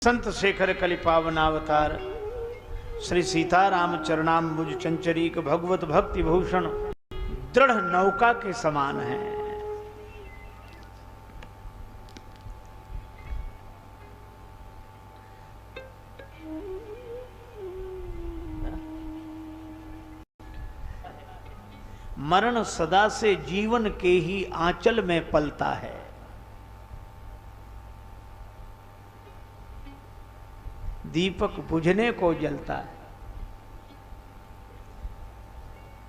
संत शेखर कलि पावनावतार श्री सीताराम चरणाम्बुज चंचरीक भगवत भक्ति भूषण दृढ़ नौका के समान है। मरण सदा से जीवन के ही आंचल में पलता है। दीपक बुझने को जलता है।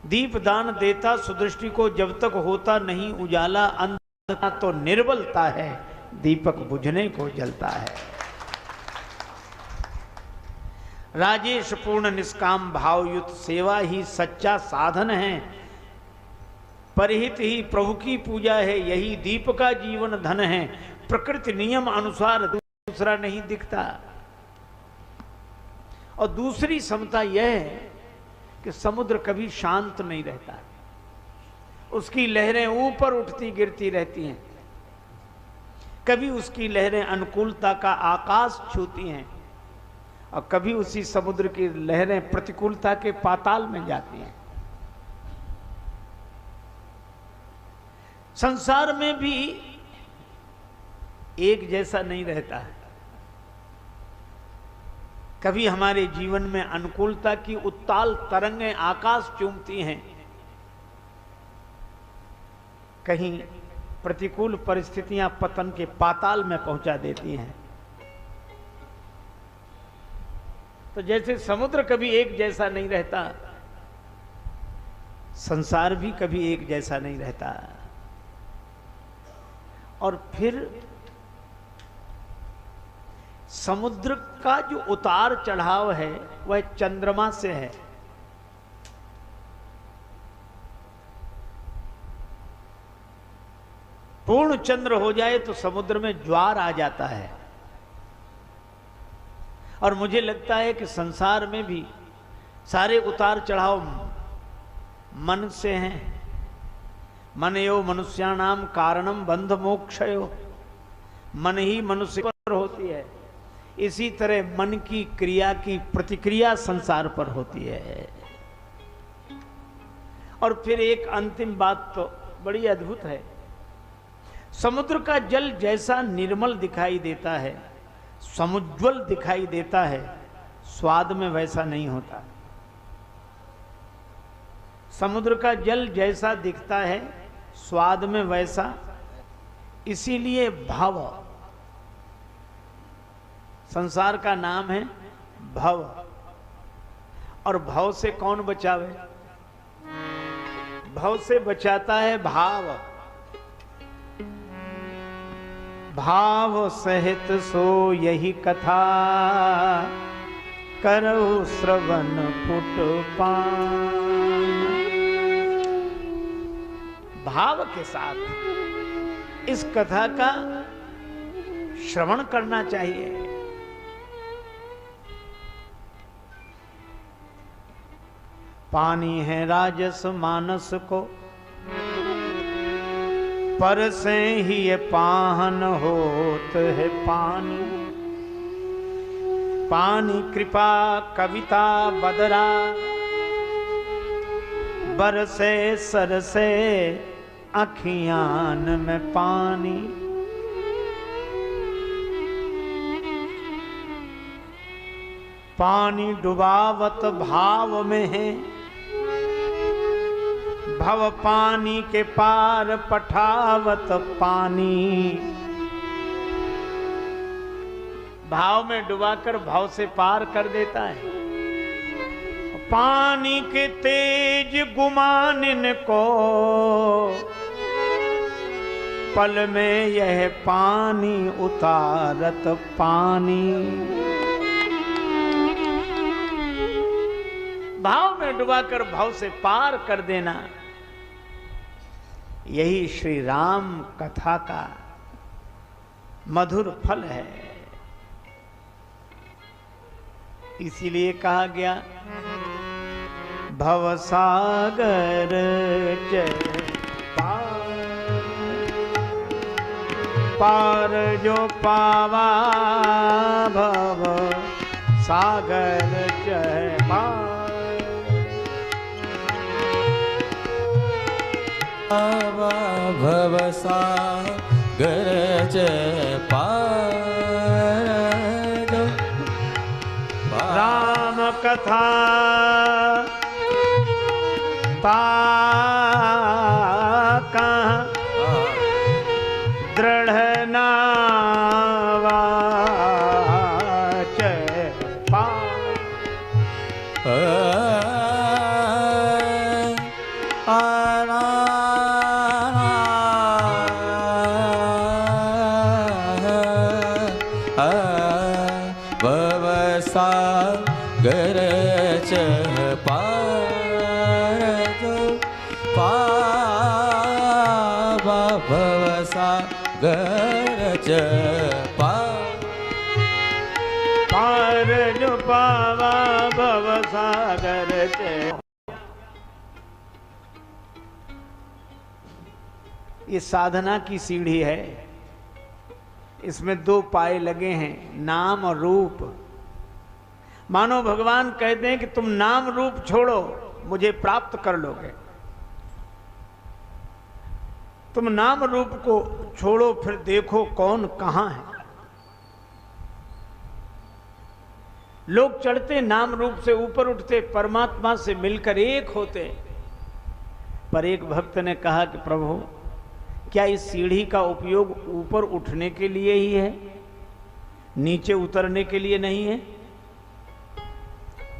दीप दान देता सुदृष्टि को, जब तक होता नहीं उजाला अंधकार तो निर्बलता है। दीपक बुझने को जलता है। राजेश पूर्ण निष्काम भावयुक्त सेवा ही सच्चा साधन है। परहित ही प्रभु की पूजा है। यही दीप का जीवन धन है। प्रकृति नियम अनुसार दूसरा नहीं दिखता। और दूसरी समता यह है कि समुद्र कभी शांत नहीं रहता। उसकी लहरें ऊपर उठती गिरती रहती हैं। कभी उसकी लहरें अनुकूलता का आकाश छूती हैं और कभी उसी समुद्र की लहरें प्रतिकूलता के पाताल में जाती हैं। संसार में भी एक जैसा नहीं रहता है। कभी हमारे जीवन में अनुकूलता की उत्ताल तरंगें आकाश चूमती हैं, कहीं प्रतिकूल परिस्थितियां पतन के पाताल में पहुंचा देती हैं। तो जैसे समुद्र कभी एक जैसा नहीं रहता, संसार भी कभी एक जैसा नहीं रहता। और फिर समुद्र का जो उतार चढ़ाव है वह चंद्रमा से है। पूर्ण चंद्र हो जाए तो समुद्र में ज्वार आ जाता है। और मुझे लगता है कि संसार में भी सारे उतार चढ़ाव मन से हैं। मनयो मनुष्याणाम कारणम बंध मोक्षयो। मन ही मनुष्य पर होती है। इसी तरह मन की क्रिया की प्रतिक्रिया संसार पर होती है। और फिर एक अंतिम बात तो बड़ी अद्भुत है। समुद्र का जल जैसा निर्मल दिखाई देता है, समुज्वल दिखाई देता है, स्वाद में वैसा नहीं होता। समुद्र का जल जैसा दिखता है, स्वाद में वैसा। इसीलिए भव, संसार का नाम है भव। और भव से कौन बचावे? भव से बचाता है भाव। भाव सहित सो यही कथा, करहु श्रवण पुट पान। भाव के साथ इस कथा का श्रवण करना चाहिए। पानी है राजस मानस को, पर से ही ये पाहन होत है पानी। पानी कृपा कविता बदरा, बरसे सरसे अखियान में पानी। पानी डुबावत भाव में है, भव पानी के पार पठावत पानी। भाव में डुबाकर भाव से पार कर देता है। पानी के तेज गुमानिन को, पल में यह पानी उतारत पानी। भाव में डुबाकर भाव से पार कर देना, यही श्री राम कथा का मधुर फल है। इसीलिए कहा गया भवसागर चर पार। पार जो पावा भव सागर चह पार। भव सागर चह पार। राम कथा दृढ़ नावा पा सागर चह पार। भव सागर चह पार जो पावा भव सागर चह। ये साधना की सीढ़ी है। इसमें दो पाए लगे हैं, नाम और रूप। मानो भगवान कहते हैं कि तुम नाम रूप छोड़ो, मुझे प्राप्त कर लोगे। तुम नाम रूप को छोड़ो, फिर देखो कौन कहां है। लोग चढ़ते नाम रूप से ऊपर उठते, परमात्मा से मिलकर एक होते। पर एक भक्त ने कहा कि प्रभु, क्या इस सीढ़ी का उपयोग ऊपर उठने के लिए ही है, नीचे उतरने के लिए नहीं है?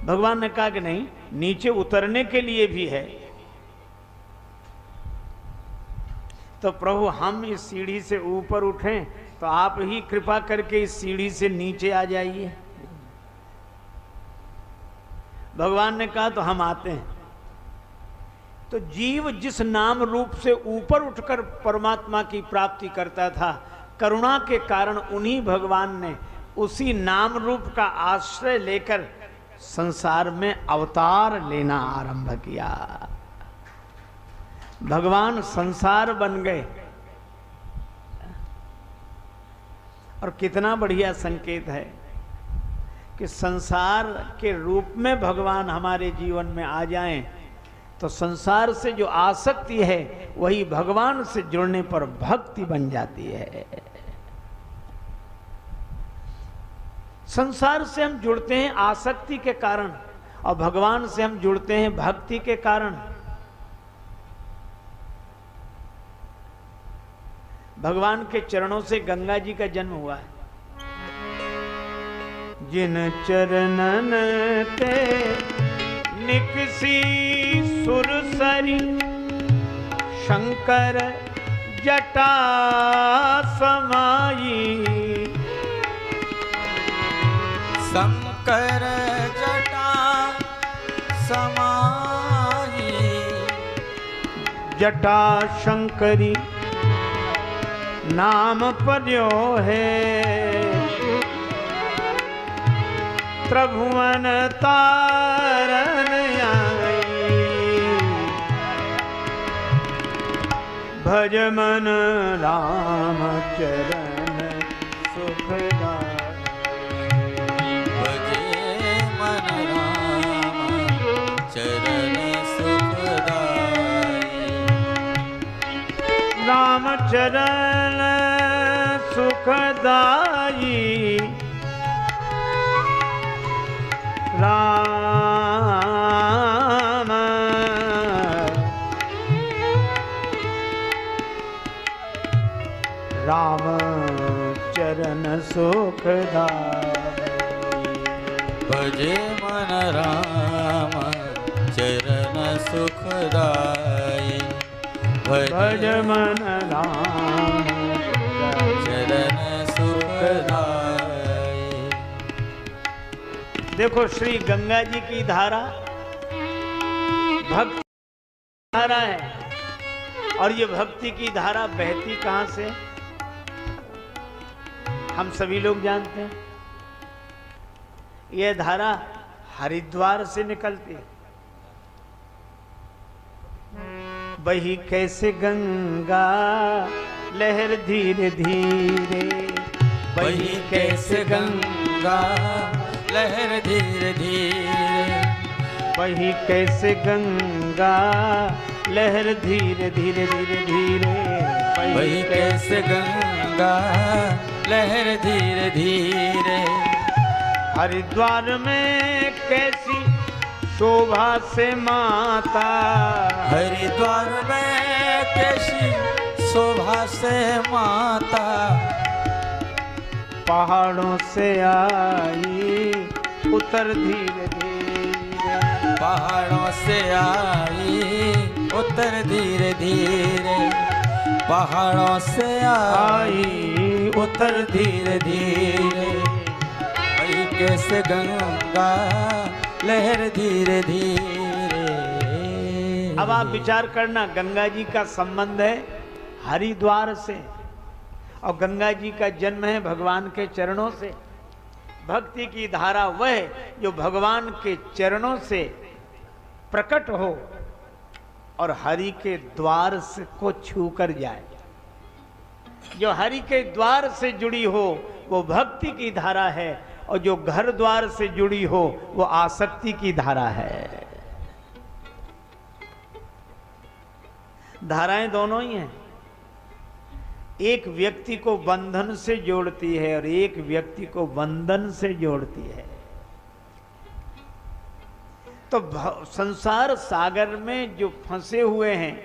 भगवान ने कहा कि नहीं, नीचे उतरने के लिए भी है। तो प्रभु, हम इस सीढ़ी से ऊपर उठें तो आप ही कृपा करके इस सीढ़ी से नीचे आ जाइए। भगवान ने कहा तो हम आते हैं। तो जीव जिस नाम रूप से ऊपर उठकर परमात्मा की प्राप्ति करता था, करुणा के कारण उन्हीं भगवान ने उसी नाम रूप का आश्रय लेकर संसार में अवतार लेना आरंभ किया। भगवान संसार बन गए। और कितना बढ़िया संकेत है कि संसार के रूप में भगवान हमारे जीवन में आ जाएं, तो संसार से जो आसक्ति है वही भगवान से जुड़ने पर भक्ति बन जाती है। संसार से हम जुड़ते हैं आसक्ति के कारण, और भगवान से हम जुड़ते हैं भक्ति के कारण। भगवान के चरणों से गंगा जी का जन्म हुआ है। जिन चरणन ते निकसी सुरसरी, शंकर जटा समाई। शंकर जटा समाई। जटा शंकरी नाम पर्यो है, त्रिभुवन तारन आई। भज मन राम चरण सुखदाई। भजे मन राम चरण सुखदाई। राम चरण सुखदाई। राम राम चरण सुखदाई। भजे मन राम चरण सुखदाई। भज मन राम चरण सुखदाई। देखो, श्री गंगा जी की धारा भक्ति धारा है, और ये भक्ति की धारा बहती कहां से हम सभी लोग जानते हैं। यह धारा हरिद्वार से निकलती है। बही कैसे गंगा लहर धीरे धीरे। बही कैसे गंगा लहर धीरे धीरे। बही कैसे गंगा लहर धीरे धीरे धीरे धीरे। बही कैसे गंगा लहर धीरे धीरे। हरिद्वार में कैसी शोभा से माता। हरिद्वार में कैसी शोभा से माता। पहाड़ों से आई उतर धीरे धीरे। पहाड़ों से आई उतर धीरे धीरे। पहाड़ों से आई उतर धीरे धीरे। बही कैसे गंगा लहर धीरे धीरे। अब आप विचार करना, गंगा जी का संबंध है हरिद्वार से और गंगा जी का जन्म है भगवान के चरणों से। भक्ति की धारा वह जो भगवान के चरणों से प्रकट हो और हरि के द्वार से को छू कर जाए। जो हरि के द्वार से जुड़ी हो वो भक्ति की धारा है, और जो घर द्वार से जुड़ी हो वो आसक्ति की धारा है। धाराएं दोनों ही हैं। एक व्यक्ति को बंधन से जोड़ती है और एक व्यक्ति को बंधन से जोड़ती है। तो संसार सागर में जो फंसे हुए हैं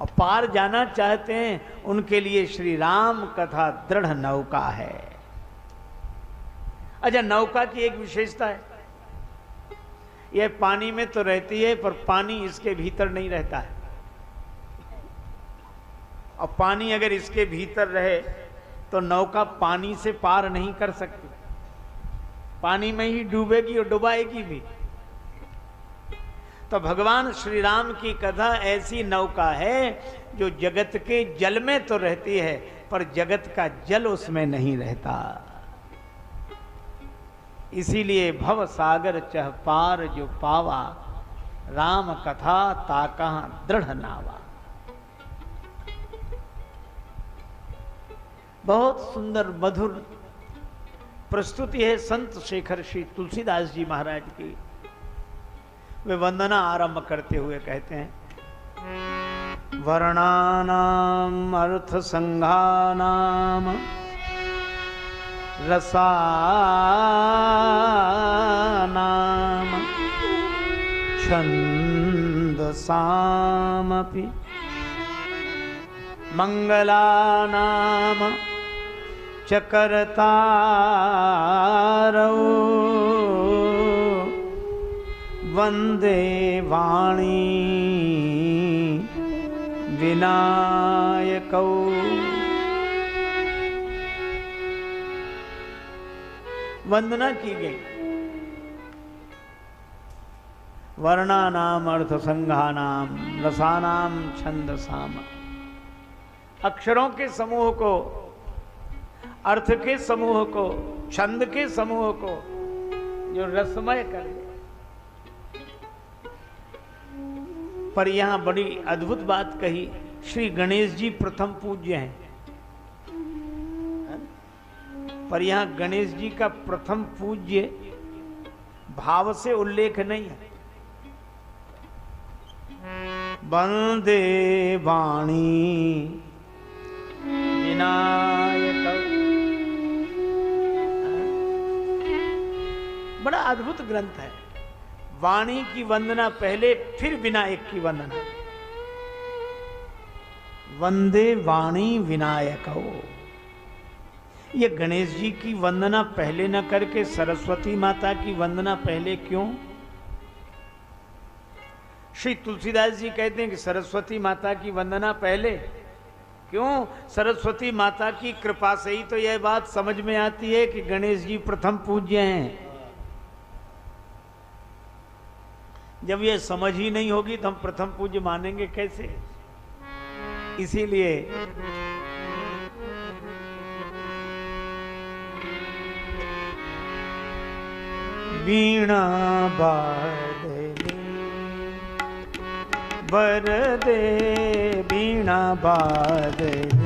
और पार जाना चाहते हैं, उनके लिए श्री राम कथा दृढ़ नौका है। अच्छा, नौका की एक विशेषता है, यह पानी में तो रहती है पर पानी इसके भीतर नहीं रहता है। और पानी अगर इसके भीतर रहे तो नौका पानी से पार नहीं कर सकती, पानी में ही डूबेगी और डुबाएगी भी। तो भगवान श्री राम की कथा ऐसी नौका है जो जगत के जल में तो रहती है पर जगत का जल उसमें नहीं रहता। इसीलिए भव सागर चह पार जो पावा, राम कथा ताका दृढ़ नावा। बहुत सुंदर मधुर प्रस्तुति है संत शेखर श्री तुलसीदास जी महाराज की। वे वंदना आरंभ करते हुए कहते हैं, वर्णानाम अर्थ संघानाम रसानाम छंदसामपि मंगलानाम चकरतारौ वंदे वाणी विनायकौ। वंदना की गई वर्णानाम अर्थ संघानाम रसानाम छंदसाम। अक्षरों के समूह को, अर्थ के समूह को, छंद के समूह को जो रसमय कर दे। पर यहां बड़ी अद्भुत बात कही, श्री गणेश जी प्रथम पूज्य हैं, पर यहां गणेश जी का प्रथम पूज्य भाव से उल्लेख नहीं है। वंदे वाणी विनायक। बड़ा अद्भुत ग्रंथ है। वाणी की वंदना पहले, फिर विनायक की वंदना। वंदे वाणी विनायक हो। ये गणेश जी की वंदना पहले न करके सरस्वती माता की वंदना पहले क्यों? श्री तुलसीदास जी कहते हैं कि सरस्वती माता की वंदना पहले क्यों? सरस्वती माता की कृपा से ही तो यह बात समझ में आती है कि गणेश जी प्रथम पूज्य हैं। जब यह समझ ही नहीं होगी तो हम प्रथम पूज्य मानेंगे कैसे? इसीलिए वीणा बादली वरदे वीणा बादली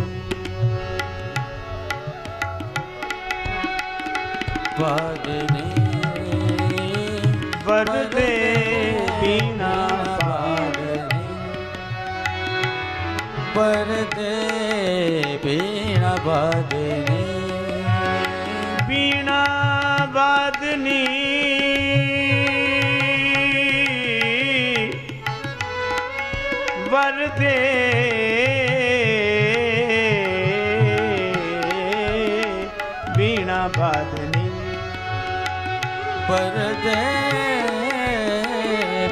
वादनी वरदे बीणा वादनी वरदे बीणा वादनी बीणा वादनी वरदे बीणा वादनी वरदे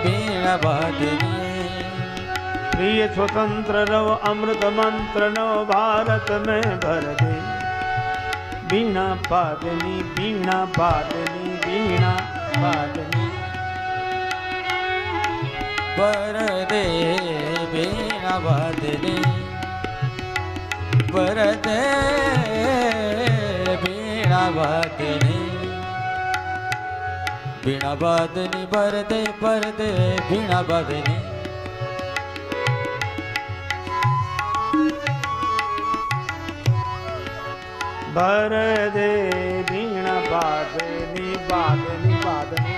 बीणा वादनी प्रिय स्वतंत्र रव अमृत मंत्र नव भारत में भर दे बीणा वादनी बीणा वादनी बीणा वादनी वरदे बीणा वादनी वरदे बीणा वादनी बीणा वादनी वरदे वरदे बीणा वादनी भर दे बीणा वादनी वादनी वादनी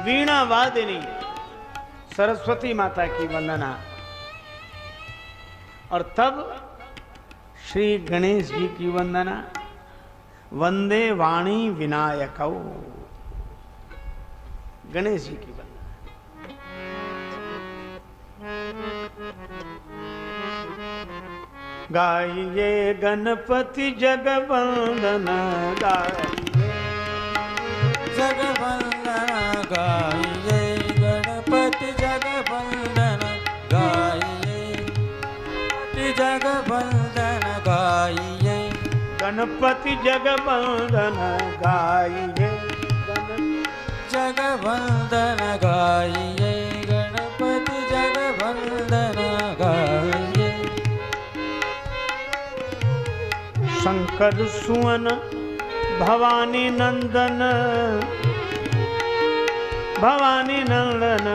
वीणा वादिनी सरस्वती माता की वंदना। और तब श्री गणेश जी की वंदना। वंदे वाणी विनायकौ, गणेश जी की वंदना। गाइए गणपति जगवंदन गाइए जगवंदन गाइए गणपति जगवंदन गाइए जगवंदन गाइए गणपति जगवंदन गाइए जगवंदन गाइए गणपति जगवंदन गाइए शंकर सुवन भवानी नंदन भवानी नंदन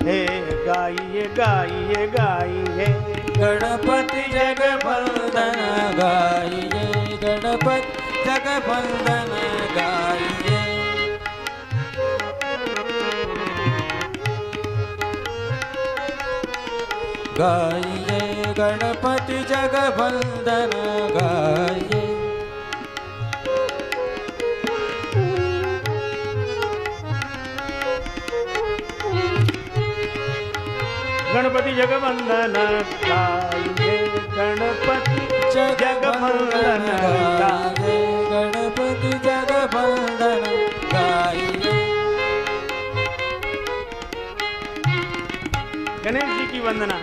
हे गाइए गाइए गाइए गणपति जगवंदन गाइए गणपति जगवंदन गाइए गाइए गणपति जगवंदन गाइए गणपति जगवंदन गाइए गणपति जगवंदन गाइए गणपति जगवंदन गाइए गणेश जी की वंदना।